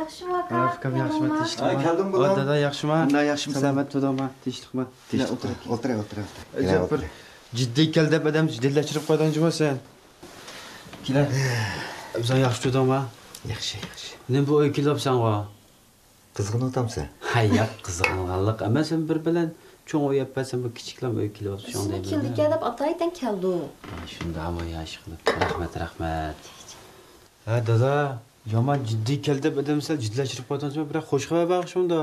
Yaxshimi aka? Rafikam yaxshimi? Tinchlikmi? Ha, keldim bular. Dada yaxshimi? Bunday yaxshimi? Salomat bo'ldingmi? Tinchlikmi? O'tir. Bir jiddiy kel deb odam jiddiylashtirib qo'ydan jimasan. Kelar. Sen yaxshi bo'ldingmi? Yaxshi. Nima bu o'y kelibsan va? Qizg'in o'tamsan. Hayya, qizg'inganlik emas, sen bir bilan cho'ng o'y yapsan, bu kichiklam o'y kelyapsan shunday. Keldik deb ataydan keldi. Shundami yaxshi qilib. Rahmat. Ha, dada, yomon jiddiy kel deb odamsan jiddiylashtirib qo'ydan biroq xush xabar bag'ishimda.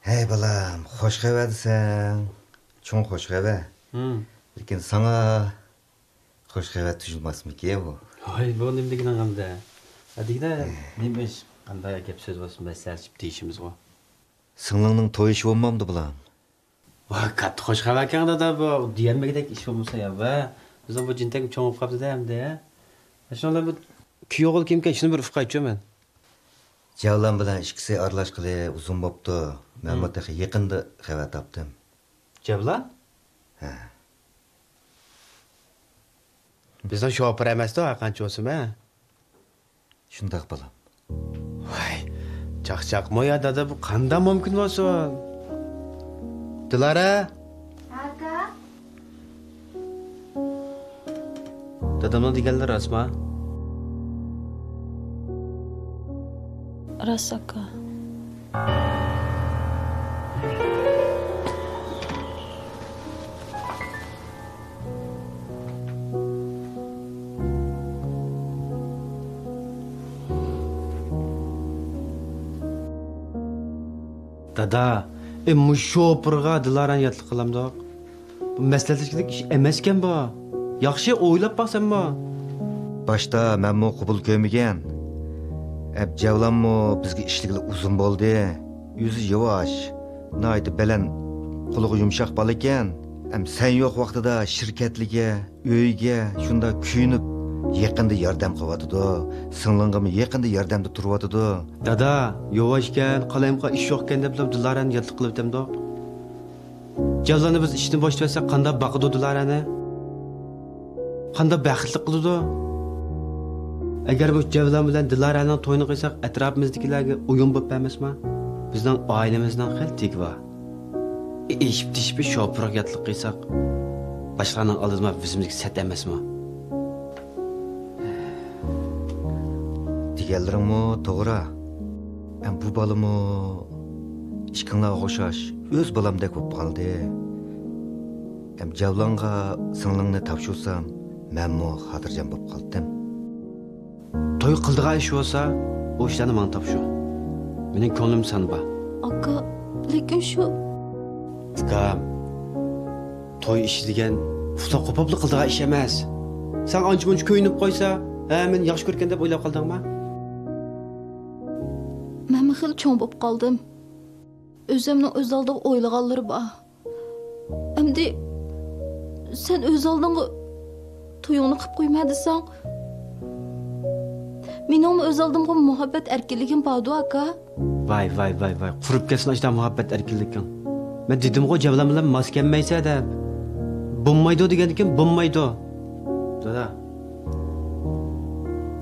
Hey balam, xush xabar desan. Cho'ng xush xabar. Lekin sana xush xabar tujilmasmikan bu? Hay, bu nima deganingda? Adigda, nima ish? Qanday gap so'z bo'lsin, masalchib deyishimiz bor. Singlingning to'yishi bo'lmamdi bilan. Va, katta xush xabar ekan dada bu. Diyalmagidek ish bo'lmasa ya, va bizning bu jintak cho'ngib qoldi-da hamda. Shunday bu kuyog'il kimga shuni bir ufqa aytchaman. Javlan bilan ikkisi aralashqili uzun bo'pti. Men bu taxi yaqinda xabar topdim. Javlan? Ha. Bizdan shopir emas-da, qancha bo'lsa-ma. Shunday balam. Voy, chaqchaqmoya dada bu qanday mumkin bo'lsin? Dilara? Aka? Dadamning deganlari rasma? Ras aka. Dada, muşopurga Dilaran yatlı qılamda. Bu məsləhətçilik iş emaskan bu. Yaxşı o'ylab baxsan bu. Başta menmu qabul ko'rmagan. Javlanmu bizga ishligili uzun bo'ldi. Yuzi yavaş. Naydi bilan qulog'i yumshoq bola ekan. Sen yo'q vaqtida shirkatliga, uyga shunda kuyinib yaqinda yordam qilyotdi. Singlingimi yaqinda yordamda turyotdi. Dada, yavaşkan, qalayimqa ish yo'qkan deb Dilarani yatli qilib o'tamdi. Javlanni biz ishdan boshlasak qanday baqidi Dilarani? Qanday baxtli qildi? Agar bu Javlan bilan Dilaraning to'yini qilsak, atrofimizdagilarga o'yin bo'lib emasmi? Bizning oilamizning xiltik va eshib-tishib shopirga yatli qilsak, boshqalarning oldida bizimizga sat emasmi? Diganlaringmi to'g'ri. Bu balımı ishqinglarga o'xshash o'z balamdek bo'lib qoldi. Javlonga singlingni topshirsam, menmi xotirjam bo'lib qoldim. To'y qildigan ish bo'lsa, o ishlarni menga topshir. Mening ko'nglim sanba. Aka, lekin shu Qam. To'y ishi degan uxlab qopibli qildigan ish emas. Sen ancha-muncha ko'yinib qo'ysa, men yaxshi ko'rgan deb o'ylab qoldingmi? men xil cho'ng bo'lib qoldim. O'zimning o'z oldimda o'ylaganlarim bor. Endi sen o'z oldingga to'yingni qilib qo'ymadingsan. Mening o'z oldimga muhabbat erkinligim bordi aka. Vay. Qurib ketsin ashta muhabbat erkinliging. Men dedim-ku Javlan bilan mos kelmaysa deb. Bo'lmaydi degan ekan, bo'lmaydi. Dada.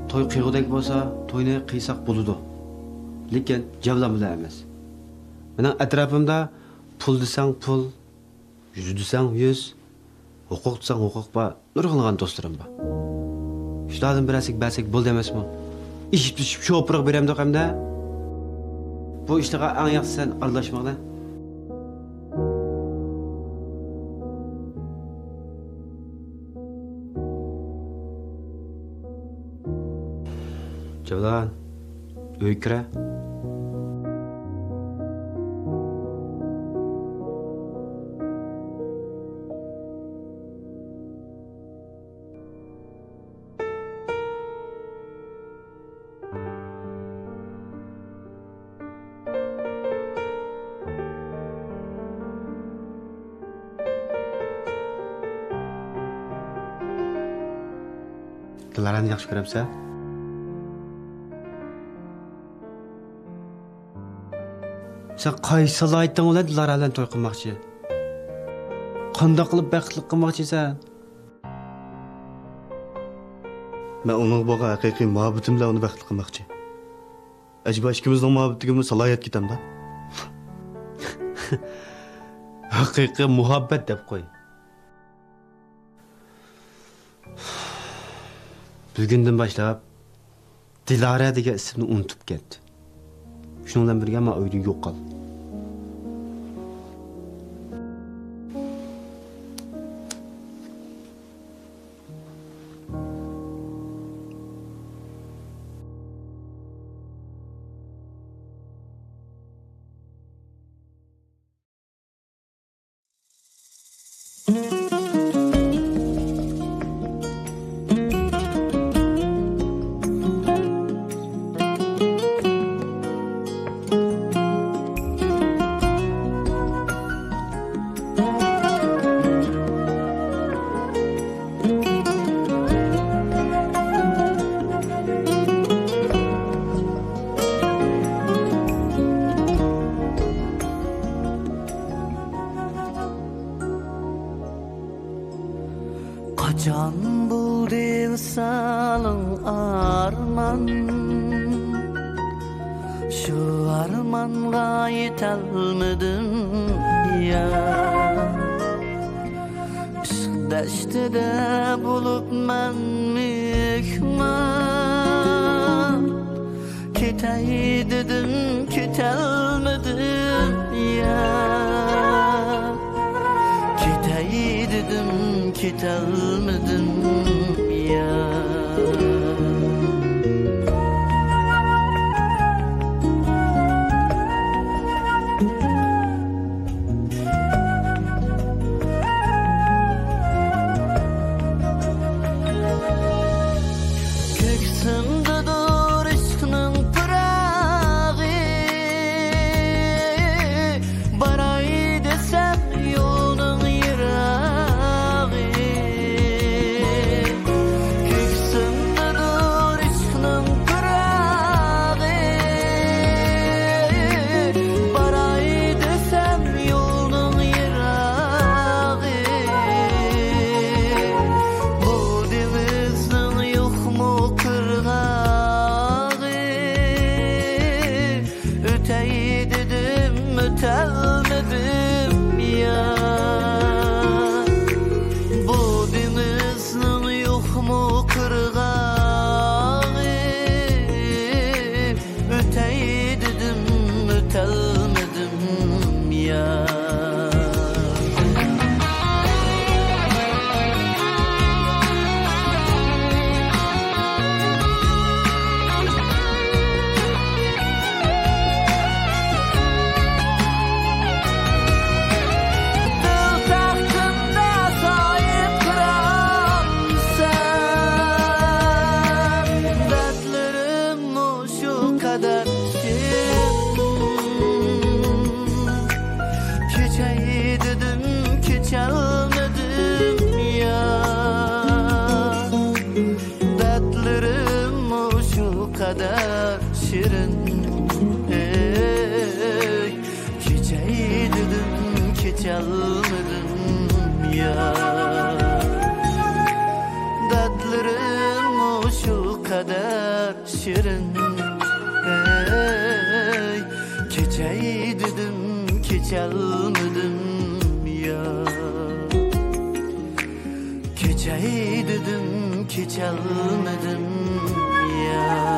To'y qiyg'udek bo'lsa, to'yni qiysak bo'ladi. Lekin Javlan bilan emas. Mening atrofimda pul desang pul, yuz desang yuz, huquq desang huquq bor, nurg'ilgan do'stlarim bor. Shulardan birasiga bersak bo'ldi emasmi? Ish pishib shopirga beramda hamda. Bu ishlarga eng yaxshi sen aralashmoqda. Javlan, uy kira. Dilarani yaxshi ko'ramsan? Sen qaysi salohiyatdan bilan Dilara bilan to'y qilmoqchi? Qanday qilib baxtli qilmoqchisan? Men uning bo'lgan haqiqiy muhabbatim bilan uni baxtli qilmoqchi. Acaba ikimizning muhabbetimizga salohiyat ketamda? Haqiqiy muhabbat deb qo'y. Bugundan boshlab Dilara degan ismni unutib ketdi. Shundan bilan birga men uyda yo'q qoldim. Kaçan buldu salın arman, şu armanga yetelmedim ya. Işık deştede bulup men mihman, Ketey dedim ketelmedim ya. Ketey dedim ketelmedim ya. Köksimdedir aşkının pırağı, baray desem yolun yırağı. Köksimdedir aşkının pırağı, baray desem yolun yırağı. Bu denizin yok mu kırgağı, öteyi dedim ötelmedim ya. Bu denizin yok mu kırgağı, öteyi dedim ötelmedim ya. Dil tahtında sahip kıran sen, dertlerim şu kadar Keçeyi dedim keçelmedim ya. Dertlerim şu kadar şirin, ey. Keçeyi dedim keçelmedim ya. Dertlerim şu kadar şirin, ey. Keçeyi dedim keçelmedim ya. Keçeyi dedim keçelmedim ya.